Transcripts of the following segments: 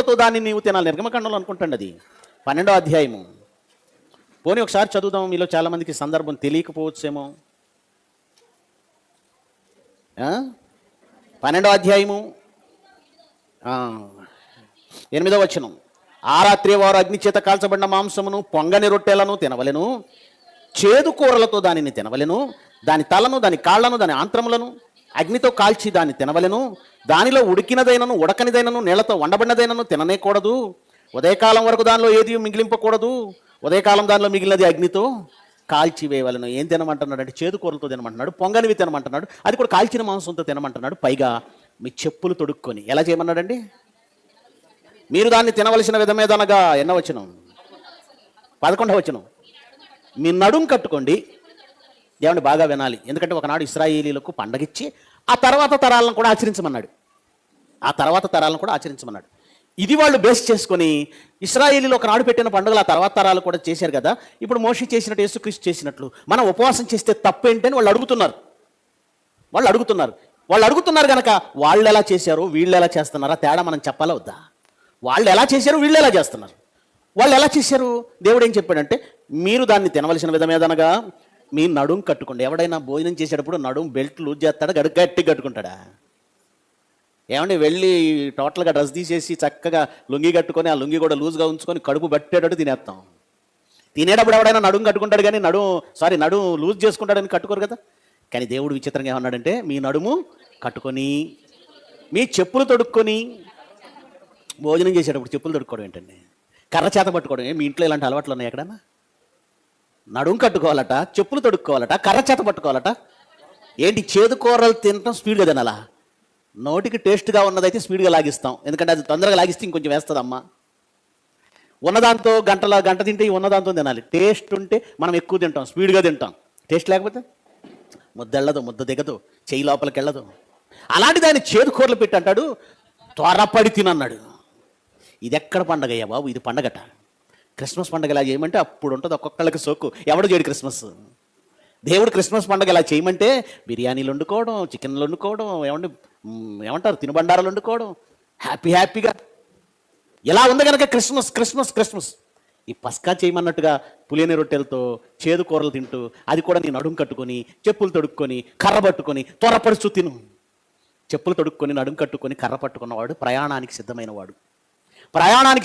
కూరలతో దాన్ని నీవు తినాలి. నిర్గమకాండంలో అనుకుంటాండి అది 12వ అధ్యాయము. పోనీ ఒకసారి చదువుదాం, మీలో చాలామందికి సందర్భం తెలియకపోవచ్చేమో. 12వ అధ్యాయము 8వ వచనం. ఆ రాత్రి వారు అగ్ని చేత కాల్చబడిన మాంసమును పొంగని రొట్టెలను తినవలెను, చేదు కూరలతో దానిని తినవలెను, దాని తలను, దాని కాళ్లను, దాని ఆంత్రములను అగ్నితో కాల్చి దాన్ని తినవలెను, దానిలో ఉడికినదైనను ఉడకనిదైనను నీళ్లతో వండబడినదైనను తిననేకూడదు, ఉదయకాలం వరకు దానిలో ఏది మిగిలింపకూడదు, ఉదయకాలం దానిలో మిగిలినది అగ్నితో కాల్చివేయవలను. ఏం తినమంటున్నాడు అంటే చేదు కూరలతో తినమంటున్నాడు, పొంగనివి తినమంటున్నాడు, అది కూడా కాల్చిన మాంసంతో తినమంటున్నాడు. పైగా మీ చెప్పులు తొడుక్కొని ఎలా చేయమన్నాడండి? మీరు దాన్ని తినవలసిన విధమేదనగా ఎన్నో వచనం? 11వ వచనం. మీ నడుం కట్టుకోండి. ఏమంటే బాగా వినాలి, ఎందుకంటే ఒకనాడు ఇశ్రాయేలీలకు పండగిచ్చి ఆ తర్వాత తరాలను కూడా ఆచరించమన్నాడు. ఇది వాళ్ళు బేస్ చేసుకొని ఇశ్రాయేలీలు ఒకనాడు పెట్టిన పండుగలు ఆ తర్వాత తరాలు కూడా చేశారు కదా. ఇప్పుడు మోషే చేసినట్టు, యేసుక్రీస్తు చేసినట్లు మనం ఉపవాసం చేస్తే తప్పేంటని వాళ్ళు అడుగుతున్నారు కనుక వాళ్ళు ఎలా చేశారు, వీళ్ళు ఎలా చేస్తున్నారా తేడా మనం చెప్పాలా వద్దా? వాళ్ళు ఎలా చేశారు, వీళ్ళు ఎలా చేస్తున్నారు. వాళ్ళు ఎలా చేశారు, దేవుడు ఏం చెప్పాడంటే మీరు దాన్ని తినవలసిన విధమేదనగా మీ నడుం కట్టుకోండి. ఎవడైనా భోజనం చేసేటప్పుడు నడుం బెల్ట్ లూజ్ చేస్తాడా, గట్టి కట్టుకుంటాడా? ఏమండి వెళ్ళి టోటల్గా డ్రెస్ తీసేసి చక్కగా లుంగి కట్టుకొని ఆ లుంగి కూడా లూజ్గా ఉంచుకొని కడుపు పట్టేటట్టు తినేస్తాం. తినేటప్పుడు ఎవడైనా నడుం కట్టుకుంటాడు కానీ నడుం లూజ్ చేసుకుంటాడని కట్టుకోరు కదా. కానీ దేవుడు విచిత్రంగా ఏమన్నాడంటే మీ నడుము కట్టుకొని మీ చెప్పులు తొడుక్కొని. భోజనం చేసేటప్పుడు చెప్పులు తొడుక్కోవడం ఏంటండి? కర్ర చేత పట్టుకోవడం. మీ ఇంట్లో ఇలాంటి అలవాట్లు ఉన్నాయి ఎక్కడన్నా? నడుం కట్టుకోవాలట, చెప్పులు తొడుక్కోవాలట, కర్ర చేత పట్టుకోవాలట. ఏంటి చేదు కూరలు తినటం స్పీడ్గా తినాలా? నోటికి టేస్ట్గా ఉన్నదైతే స్పీడ్గా లాగిస్తాం, ఎందుకంటే అది తొందరగా లాగిస్తే ఇంకొంచెం వేస్తుందమ్మా. ఉన్నదాంతో గంట తింటే ఉన్నదాంతో తినాలి. టేస్ట్ ఉంటే మనం ఎక్కువ తింటాం, స్పీడ్గా తింటాం. టేస్ట్ లేకపోతే ముద్ద దిగదు, చెయ్యి లోపలికి వెళ్ళదు. అలాంటిది ఆయన చేదు కూరలు పెట్టి అంటాడు త్వరపడి తినన్నాడు. ఇది ఎక్కడ పండగ అయ్యా బాబు? ఇది పండగట. క్రిస్మస్ పండగ ఇలా చేయమంటే అప్పుడు ఉంటుంది ఒక్కొక్కళ్ళకి సోకు. ఎవడు చేయడు క్రిస్మస్. దేవుడు క్రిస్మస్ పండుగ ఇలా చేయమంటే బిర్యానీలు వండుకోవడం, చికెన్లు వండుకోవడం, ఏమంటారు తినుబండారాలు వండుకోవడం, హ్యాపీగా ఇలా ఉంది కనుక క్రిస్మస్. ఈ పస్కా చేయమన్నట్టుగా పులియని రొట్టెలతో చేదు కూరలు తింటూ అది కూడా నీ నడుం కట్టుకొని చెప్పులు తొడుక్కొని కర్ర పట్టుకొని త్వరపడుచు తిను. చెప్పులు తొడుక్కొని నడుం కట్టుకొని కర్ర పట్టుకున్నవాడు ప్రయాణానికి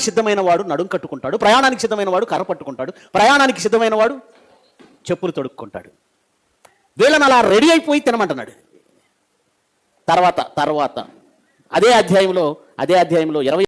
సిద్ధమైన వాడు నడుం కట్టుకుంటాడు, ప్రయాణానికి సిద్ధమైన వాడు కర్ర పట్టుకుంటాడు, ప్రయాణానికి సిద్ధమైన వాడు చెప్పులు తొడుక్కుంటాడు. వీళ్ళని అలా రెడీ అయిపోయి తినమంటున్నాడు. తర్వాత అదే అధ్యాయంలో 20